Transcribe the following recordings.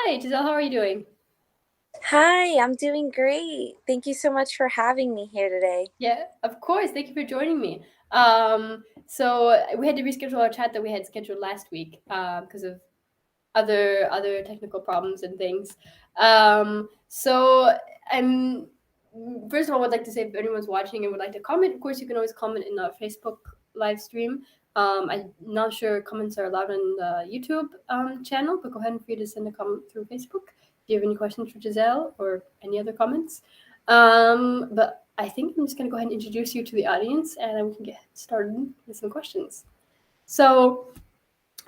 Hi, Giselle. How are you doing? Hi, I'm doing great. Thank you so much for having me here today. Yeah, of course. Thank you for joining me. So we had to reschedule our chat that we had scheduled last week because of other technical problems and things. So I'm first of all, I would like to say if anyone's watching and would like to comment, of course, you can always comment in our Facebook live stream. I'm not sure comments are allowed on the YouTube channel, but go ahead and feel free to send a comment through Facebook. Do you have any questions for Giselle or any other comments? But I think I'm just going to go ahead and introduce you to the audience and then we can get started with some questions. So,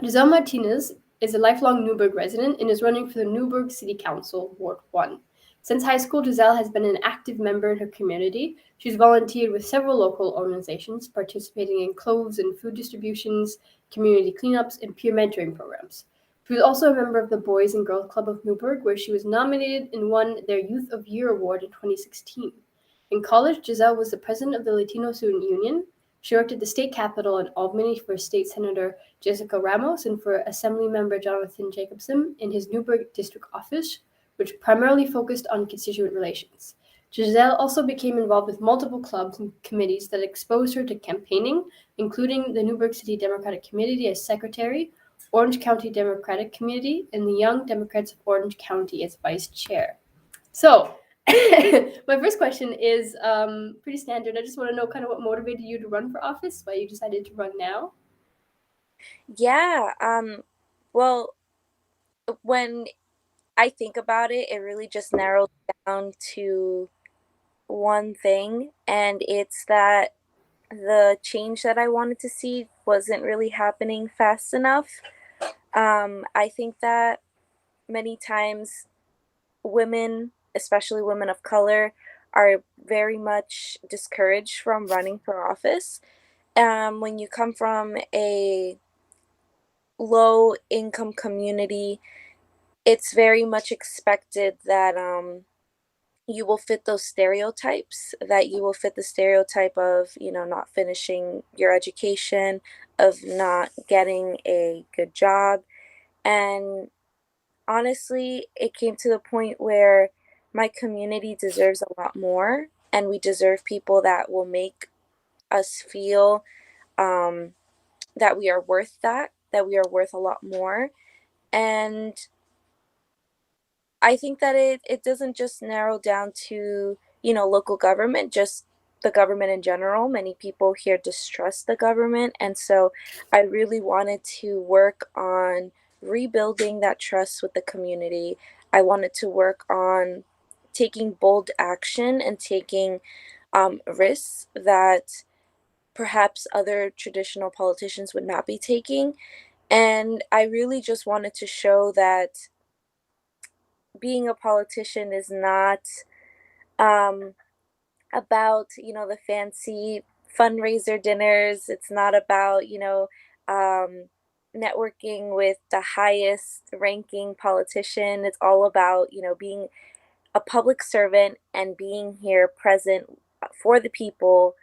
Giselle Martinez is a lifelong Newburgh resident and is running for the Newburgh City Council, Ward 1. Since high school, Giselle has been an active member in her community. She's volunteered with several local organizations, participating in clothes and food distributions, community cleanups, and peer mentoring programs. She was also a member of the Boys and Girls Club of Newburgh, where she was nominated and won their Youth of Year award in 2016. In college, Giselle was the president of the Latino Student Union. She worked at the state capitol in Albany for State Senator Jessica Ramos and for Assemblymember Jonathan Jacobson in his Newburgh district office, which primarily focused on constituent relations. Giselle also became involved with multiple clubs and committees that exposed her to campaigning, including the Newburgh City Democratic Committee as secretary, Orange County Democratic Committee, and the Young Democrats of Orange County as vice chair. So, my first question is pretty standard. I just want to know kind of what motivated you to run for office, why you decided to run now. Yeah, well, when I think about it, it really just narrows down to one thing, and it's that the change that I wanted to see wasn't really happening fast enough. I think that many times women, especially women of color, are very much discouraged from running for office. When you come from a low income community, it's very much expected that you will fit those stereotypes, that you will fit the stereotype of, not finishing your education, of not getting a good job. And honestly, it came to the point where my community deserves a lot more, and we deserve people that will make us feel um, that we are worth that we are worth a lot more. And I think that it doesn't just narrow down to, local government, just the government in general. Many people here distrust the government. And so I really wanted to work on rebuilding that trust with the community. I wanted to work on taking bold action and taking risks that perhaps other traditional politicians would not be taking. And I really just wanted to show that being a politician is not um, about, the fancy fundraiser dinners. It's not about, um, networking with the highest ranking politician. It's all about, being a public servant and being here present for the people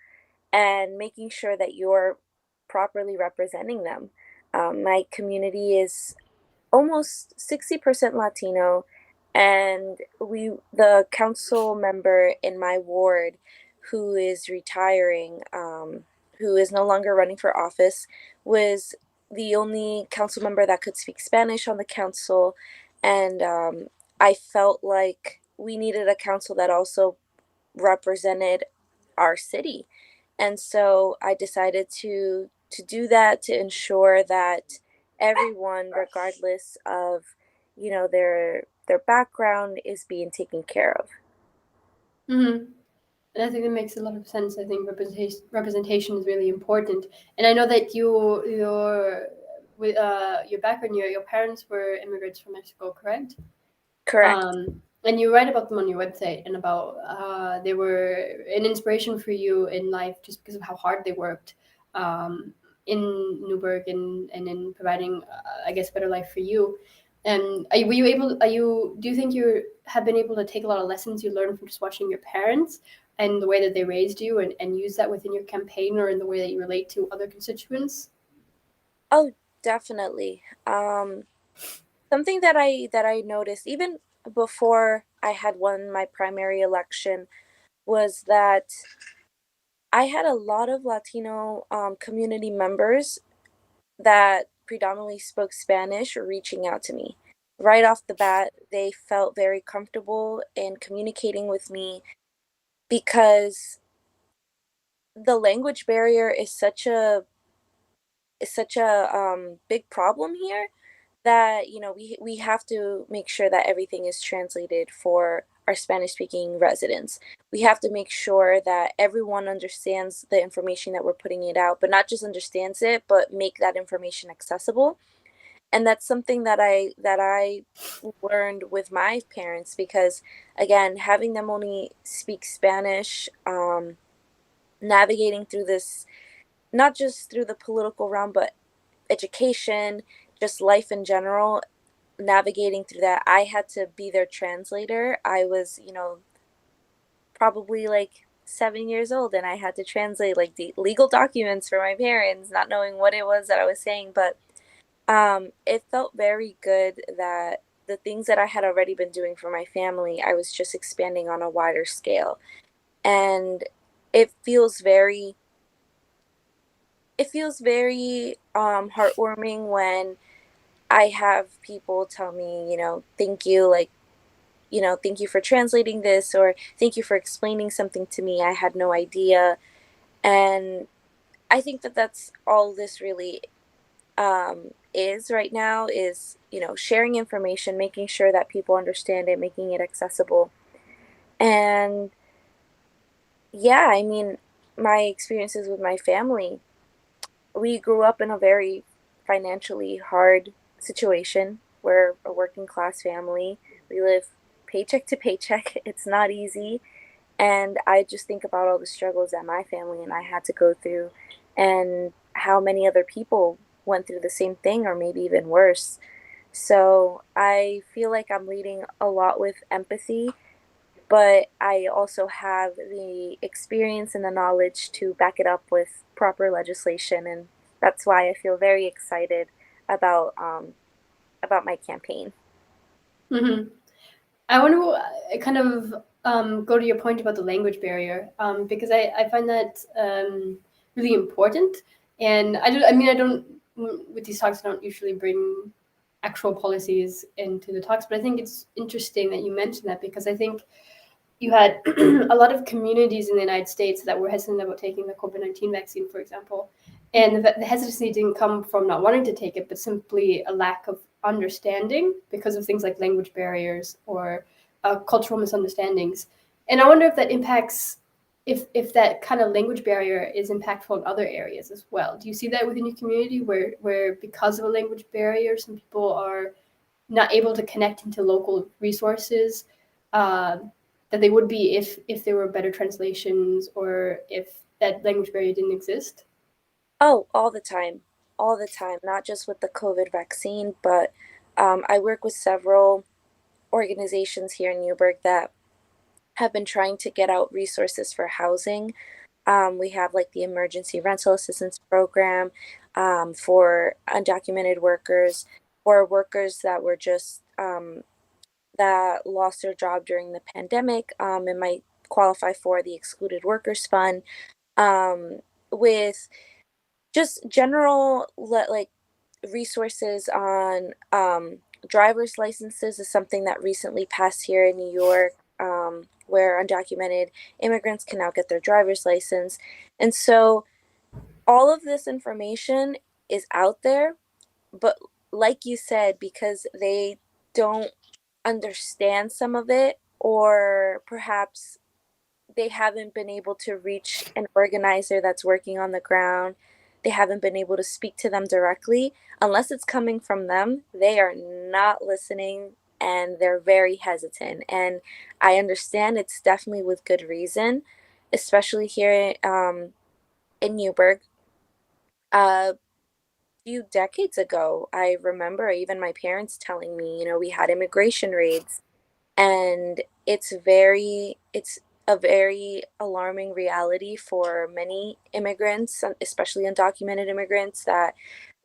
and making sure that you're properly representing them. My community is almost 60% Latino, and the council member in my ward who is retiring, who is no longer running for office, was the only council member that could speak Spanish on the council. And I felt like we needed a council that also represented our city. And so I decided to do that, to ensure that everyone, regardless of, their background, is being taken care of. Mm-hmm. And I think that makes a lot of sense. I think representation is really important. And I know that your background, your parents were immigrants from Mexico, correct? Correct. And you write about them on your website and about they were an inspiration for you in life just because of how hard they worked um, in Newburgh and in providing, I guess, better life for you. And were you able? Are you? Do you think you have been able to take a lot of lessons you learned from just watching your parents and the way that they raised you and use that within your campaign or in the way that you relate to other constituents? Oh, definitely. Something that I noticed even before I had won my primary election was that I had a lot of Latino community members that predominantly spoke Spanish reaching out to me. Right off the bat, they felt very comfortable in communicating with me because the language barrier is such a big problem here that we have to make sure that everything is translated for our Spanish speaking residents. We have to make sure that everyone understands the information that we're putting it out, but not just understands it, but make that information accessible. And that's something that I learned with my parents because again, having them only speak Spanish, navigating through this, not just through the political realm, but education, just life in general, navigating through that, I had to be their translator. I was, probably like 7 years old, and I had to translate like the legal documents for my parents, not knowing what it was that I was saying. But it felt very good that the things that I had already been doing for my family, I was just expanding on a wider scale. And it feels very, it feels very heartwarming when I have people tell me, thank you, like, thank you for translating this, or thank you for explaining something to me. I had no idea. And I think that that's all this really is right now is, sharing information, making sure that people understand it, making it accessible. And yeah, I mean, my experiences with my family, we grew up in a very financially hard situation. We're a working class family. We live paycheck to paycheck. It's not easy. And I just think about all the struggles that my family and I had to go through and how many other people went through the same thing or maybe even worse. So I feel like I'm leading a lot with empathy, but I also have the experience and the knowledge to back it up with proper legislation, and that's why I feel very excited about about my campaign. Hmm. I want to kind of go to your point about the language barrier, because I find that really important. And I don't, with these talks, I don't usually bring actual policies into the talks, but I think it's interesting that you mentioned that because I think you had a lot of communities in the United States that were hesitant about taking the COVID-19 vaccine, for example. And the hesitancy didn't come from not wanting to take it, but simply a lack of understanding because of things like language barriers or cultural misunderstandings. And I wonder if that impacts, if that kind of language barrier is impactful in other areas as well. Do you see that within your community where because of a language barrier, some people are not able to connect into local resources uh, that they would be if there were better translations or if that language barrier didn't exist? Oh, all the time, not just with the COVID vaccine, but I work with several organizations here in Newburgh that have been trying to get out resources for housing. We have like the emergency rental assistance program for undocumented workers or workers that were just that lost their job during the pandemic and might qualify for the excluded workers fund, with just general like resources on driver's licenses is something that recently passed here in New York, where undocumented immigrants can now get their driver's license. And so all of this information is out there, but like you said, because they don't understand some of it, or perhaps they haven't been able to reach an organizer that's working on the ground. They haven't been able to speak to them directly. Unless it's coming from them, they are not listening and they're very hesitant. And I understand it's definitely with good reason, especially here in Newburgh. A few decades ago, I remember even my parents telling me, we had immigration raids, and it's a very alarming reality for many immigrants, especially undocumented immigrants that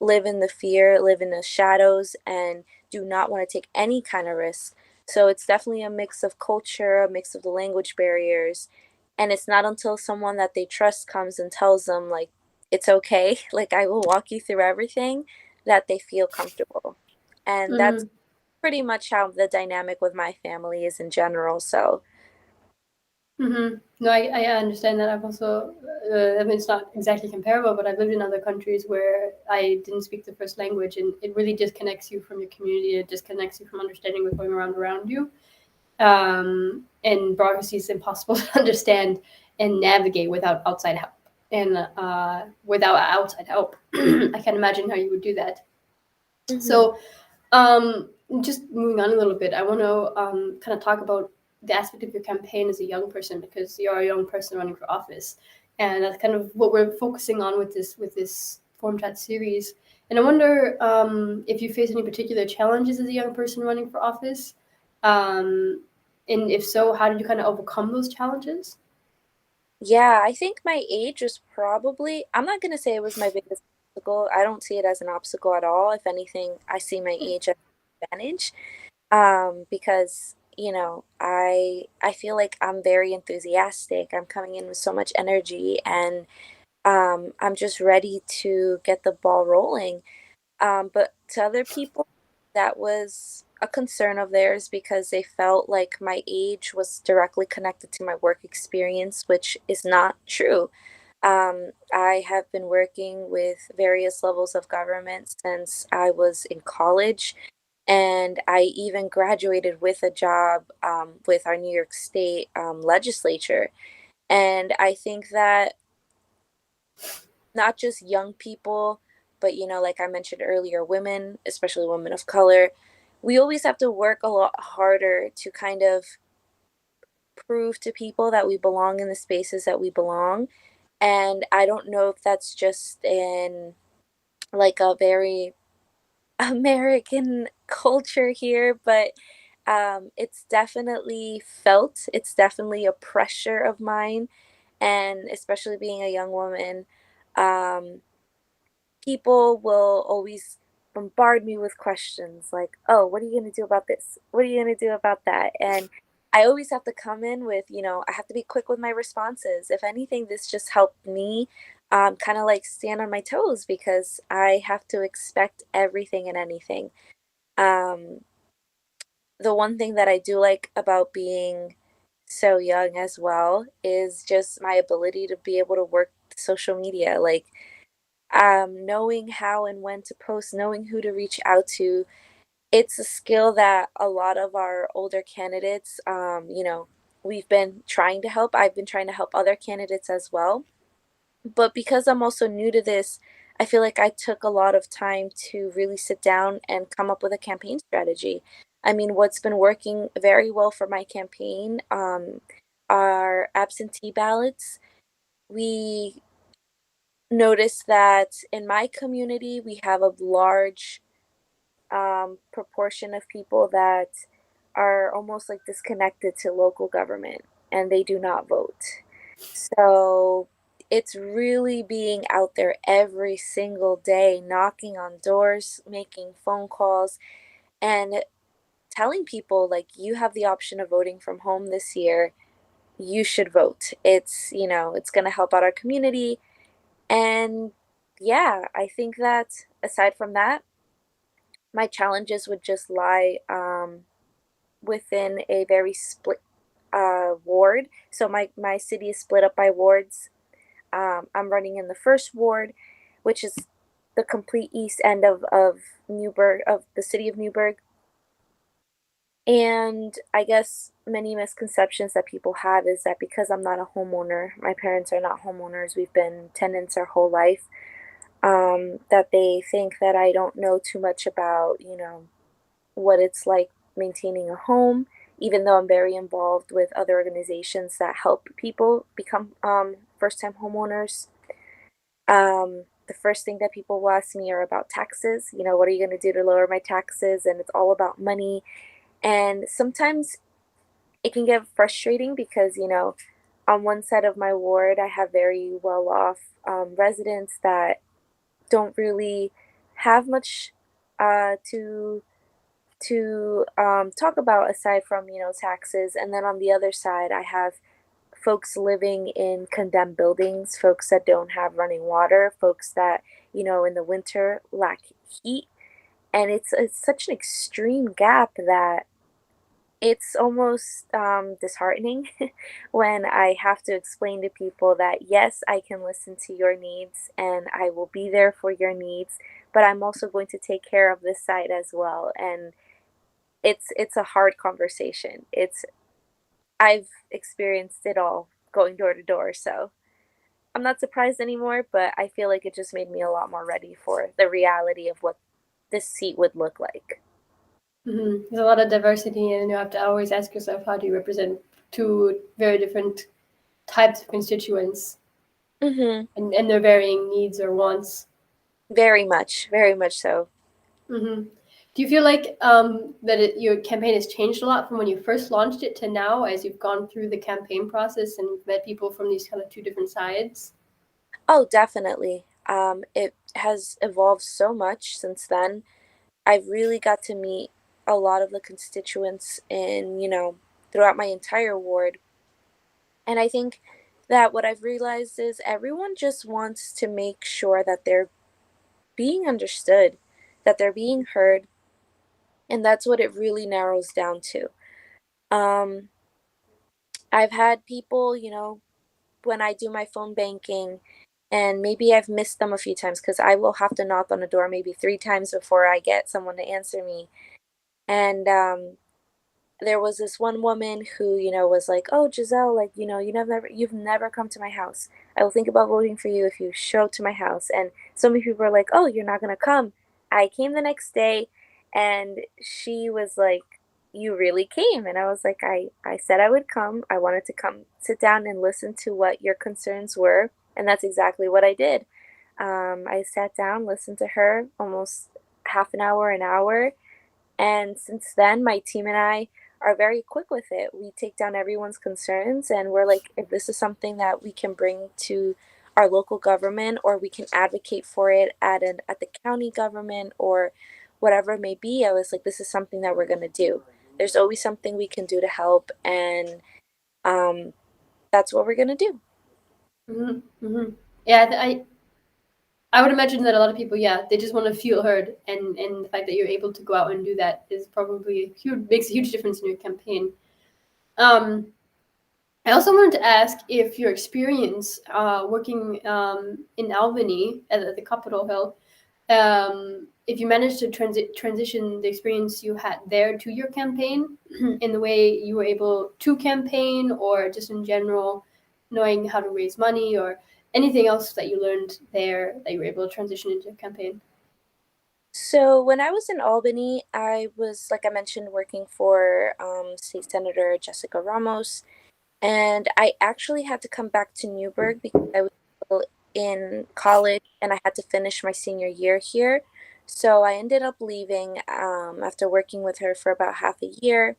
live in the fear, live in the shadows, and do not want to take any kind of risk. So it's definitely a mix of culture, a mix of the language barriers. And it's not until someone that they trust comes and tells them, like, it's okay, like, I will walk you through everything, that they feel comfortable. And that's Mm-hmm. pretty much how the dynamic with my family is in general. So, Mm-hmm. No, I understand that. I've also, I mean, it's not exactly comparable, but I've lived in other countries where I didn't speak the first language, and it really disconnects you from your community. It disconnects you from understanding what's going around you. And bureaucracy is impossible to understand and navigate without outside help. And without outside help, I can't imagine how you would do that. mhm. So, just moving on a little bit, I want to kind of talk about the aspect of your campaign as a young person because you're a young person running for office, and that's kind of what we're focusing on with this forum chat series. And I wonder if you face any particular challenges as a young person running for office, um, and if so, how did you kind of overcome those challenges? Yeah, I think my age was probably, I'm not going to say it was my biggest obstacle. I don't see it as an obstacle at all. If anything, I see my age as an advantage. Because, I feel like I'm very enthusiastic. I'm coming in with so much energy, and I'm just ready to get the ball rolling. But to other people, that was a concern of theirs because they felt like my age was directly connected to my work experience, which is not true. I have been working with various levels of government since I was in college, and I even graduated with a job with our New York State legislature. And I think that not just young people, but like I mentioned earlier, women, especially women of color, we always have to work a lot harder to kind of prove to people that we belong in the spaces that we belong. And I don't know if that's just in like a very American culture here, but it's definitely felt. It's definitely a pressure of mine. And especially being a young woman, um, people will always bombard me with questions like, oh, what are you going to do about this? What are you going to do about that? And I always have to come in with, I have to be quick with my responses. If anything, this just helped me kind of like stand on my toes because I have to expect everything and anything. Um, the one thing that I do like about being so young as well is just my ability to be able to work social media. Like, knowing how and when to post, knowing who to reach out to. It's a skill that a lot of our older candidates, we've been trying to help. I've been trying to help other candidates as well. But because I'm also new to this, I feel like I took a lot of time to really sit down and come up with a campaign strategy. I mean, what's been working very well for my campaign are absentee ballots. We noticed that in my community, we have a large proportion of people that are almost like disconnected to local government and they do not vote. So it's really being out there every single day, knocking on doors, making phone calls, and telling people, like, you have the option of voting from home this year. You should vote. It's going to help out our community. And yeah, I think that aside from that, my challenges would just lie within a very split ward. So my city is split up by wards. I'm running in the first ward, which is the complete east end of Newburgh, of the city of Newburgh. And I guess many misconceptions that people have is that because I'm not a homeowner, my parents are not homeowners, we've been tenants our whole life, that they think that I don't know too much about, what it's like maintaining a home, even though I'm very involved with other organizations that help people become first time homeowners. The first thing that people will ask me are about taxes. What are you going to do to lower my taxes? And it's all about money. And sometimes it can get frustrating because, on one side of my ward, I have very well off residents that don't really have much to talk about aside from taxes, and then on the other side, I have folks living in condemned buildings, folks that don't have running water, folks that in the winter lack heat, and it's such an extreme gap that it's almost disheartening when I have to explain to people that yes, I can listen to your needs and I will be there for your needs, but I'm also going to take care of this side as well. And it's a hard conversation. I've experienced it all going door to door, so I'm not surprised anymore, but I feel like it just made me a lot more ready for the reality of what this seat would look like. There's a lot of diversity, and you have to always ask yourself, how do you represent two very different types of constituents Mm-hmm. and their varying needs or wants? Very much so. hmm Do you feel like your campaign has changed a lot from when you first launched it to now, as you've gone through the campaign process and met people from these kind of two different sides? Oh, definitely. It has evolved so much since then. I've really got to meet a lot of the constituents in, throughout my entire ward. And I think that what I've realized is everyone just wants to make sure that they're being understood, that they're being heard, and that's what it really narrows down to. Um, I've had people, when I do my phone banking, and maybe I've missed them a few times because I will have to knock on the door maybe 3 times before I get someone to answer me. And there was this one woman who, was like, "Oh, Giselle, like, you've never come to my house. I will think about voting for you if you show up to my house." And so many people were like, "Oh, you're not gonna come." I came the next day, and she was like, "You really came?" And I was like, I said I would come. I wanted to come sit down and listen to what your concerns were, and that's exactly what I did. I sat down, listened to her almost half an hour, and since then, my team and I are very quick with it. We take down everyone's concerns and we're like, if this is something that we can bring to our local government or we can advocate for it at the county government or whatever it may be, I was like, this is something that we're gonna do. There's always something we can do to help, and um, that's what we're gonna do. hmm hmm Yeah, I would imagine that a lot of people, yeah, they just want to feel heard, and the fact that you're able to go out and do that is probably makes a huge difference in your campaign. Um, I also wanted to ask if your experience working in Albany at the Capitol Hill, if you managed to transition the experience you had there to your campaign in the way you were able to campaign, or just in general, knowing how to raise money, or anything else that you learned there that you were able to transition into your campaign. So when I was in Albany, I was, like I mentioned, working for State Senator Jessica Ramos. And I actually had to come back to Newburgh because I was still in college and I had to finish my senior year here. So I ended up leaving after working with her for about half a year.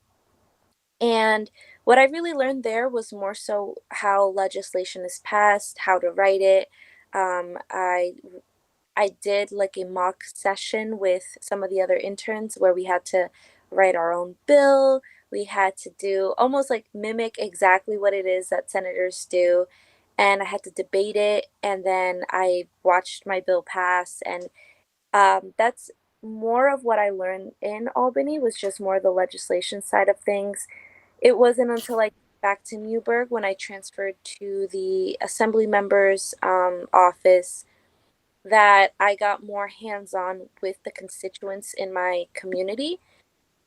And what I really learned there was more so how legislation is passed, how to write it. I did like a mock session with some of the other interns where we had to write our own bill. We had to do almost like mimic exactly what it is that senators do. And I had to debate it. And then I watched my bill pass. And that's more of what I learned in Albany, was just more the legislation side of things. It wasn't until I came back to Newburgh when I transferred to the assembly members office that I got more hands on with the constituents in my community.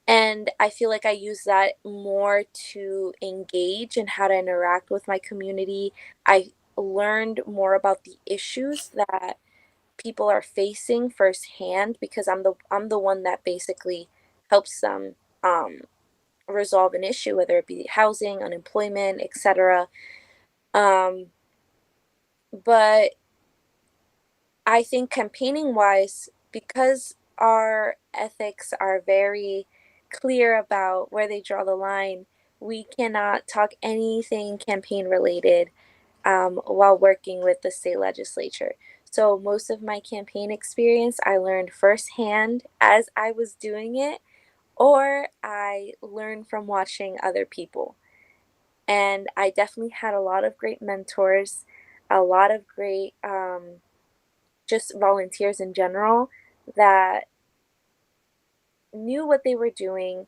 And I feel like I use that more to engage and how to interact with my community. I learned more about the issues that people are facing firsthand because I'm the one that basically helps them resolve an issue, whether it be housing, unemployment, etc. Um, but I think campaigning wise, because our ethics are very clear about where they draw the line, we cannot talk anything campaign related while working with the state legislature. So most of my campaign experience I learned firsthand as I was doing it, or I learned from watching other people. And I definitely had a lot of great mentors, a lot of great just volunteers in general that knew what they were doing.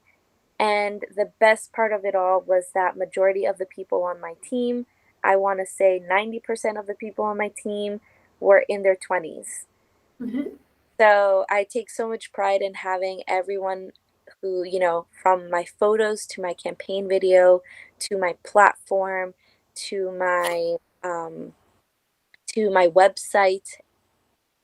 And the best part of it all was that majority of the people on my team, I want to say 90% of the people on my team were in their 20s. Mhm. So I take so much pride in having everyone who, from my photos to my campaign video to my platform to my website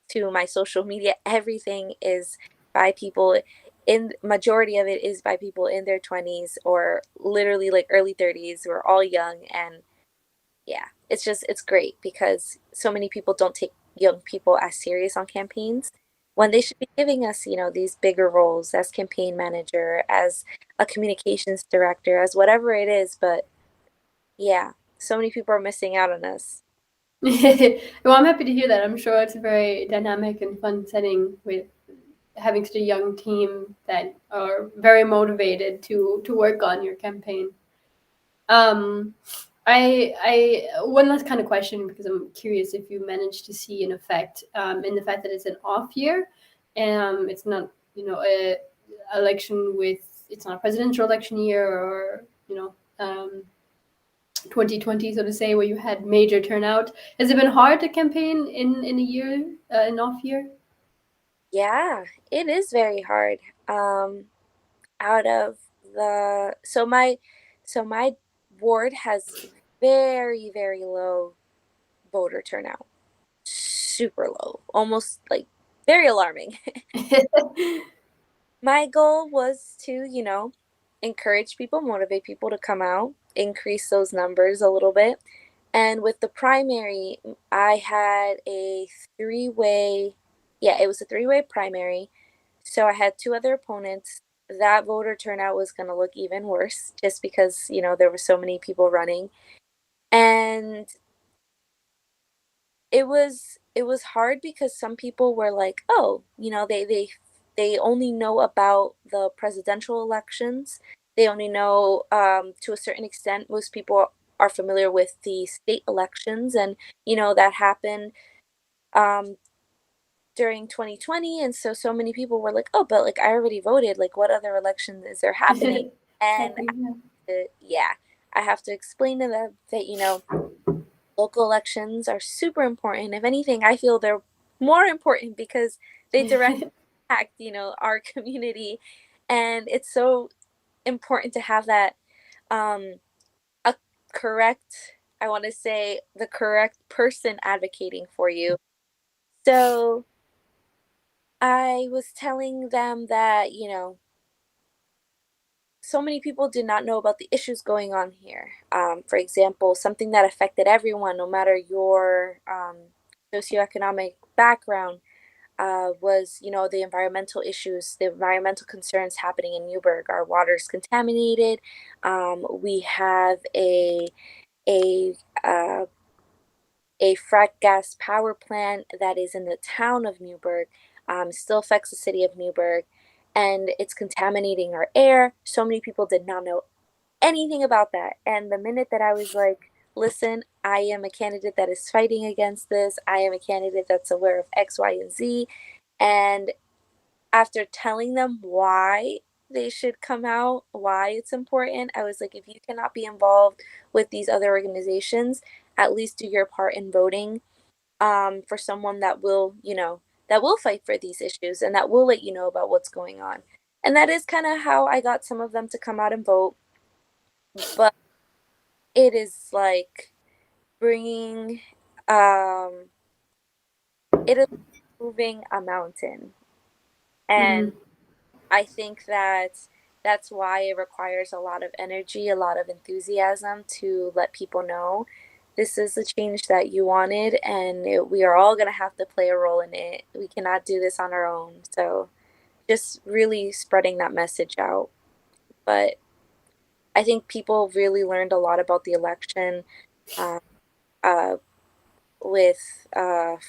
to my social media, everything is by people in majority of it is by people in their 20s or literally like early 30s. We're all young, and yeah, it's great because so many people don't take young people as serious on campaigns when they should be giving us, these bigger roles as campaign manager, as a communications director, as whatever it is. But yeah, so many people are missing out on us. Well, I'm happy to hear that. I'm sure it's a very dynamic and fun setting with having such a young team that are very motivated to work on your campaign. Um, one last kind of question because I'm curious if you managed to see an effect in the fact that it's an off year, and it's not a election with it's not a presidential election year or 2020 so to say where you had major turnout. Has it been hard to campaign in a year an off year? Yeah, it is very hard. Um, Out of the so my ward has very, very low voter turnout. Super low. Almost like very alarming. My goal was to, encourage people, motivate people to come out, increase those numbers a little bit. And with the primary, I had a three-way, yeah, it was a three-way primary. So I had two other opponents. That voter turnout was going to look even worse just because, there were so many people running. And it was hard because some people were like, "Oh, they only know about the presidential elections. They only know to a certain extent. Most people are familiar with the state elections, and that happened um, during 2020. And so many people were like, "Oh, but like I already voted. Like, what other election is there happening?" And Exactly. Yeah. yeah, I have to explain to them that local elections are super important. If anything, I feel they're more important because they directly impact, our community. And it's so important to have that um a correct, I want to say the correct person advocating for you. So I was telling them that, so many people did not know about the issues going on here. For example, something that affected everyone, no matter your socioeconomic background, was the environmental issues, the environmental concerns happening in Newburgh. Our water is contaminated. We have a uh, a frack gas power plant that is in the town of Newburgh. Still affects the city of Newburgh, and it's contaminating our air. So many people did not know anything about that. And the minute that I was like, listen, I am a candidate that is fighting against this, I am a candidate that's aware of X, Y, and Z. And after telling them why they should come out, why it's important, I was like, if you cannot be involved with these other organizations, at least do your part in voting for someone that will fight for these issues and that will let you know about what's going on. And that is kind of how I got some of them to come out and vote. But it is like bringing um it is moving a mountain, and Mhm. I think that that's why it requires a lot of energy, a lot of enthusiasm to let people know this is the change that you wanted, and we are all going to have to play a role in it. We cannot do this on our own. So just really spreading that message out. But I think people really learned a lot about the election uh, uh, with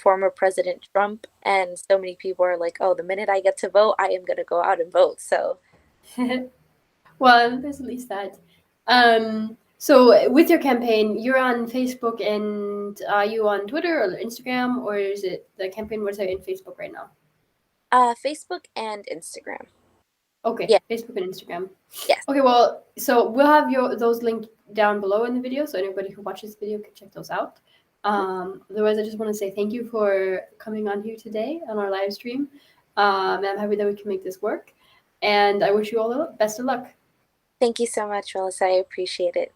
former President Trump, and so many people are like, "Oh, the minute I get to vote, I am going to go out and vote." So, Well, there's at least that. So with your campaign, you're on Facebook, and are you on Twitter or Instagram, or is it the campaign website and Facebook right now? Facebook and Instagram. Okay, Yeah, Facebook and Instagram. yes. Okay, well, so we'll have those linked down below in the video, so anybody who watches the video can check those out. Otherwise, I just want to say thank you for coming on here today on our live stream. I'm happy that we can make this work, and I wish you all the best of luck. Thank you so much, Melissa. I appreciate it.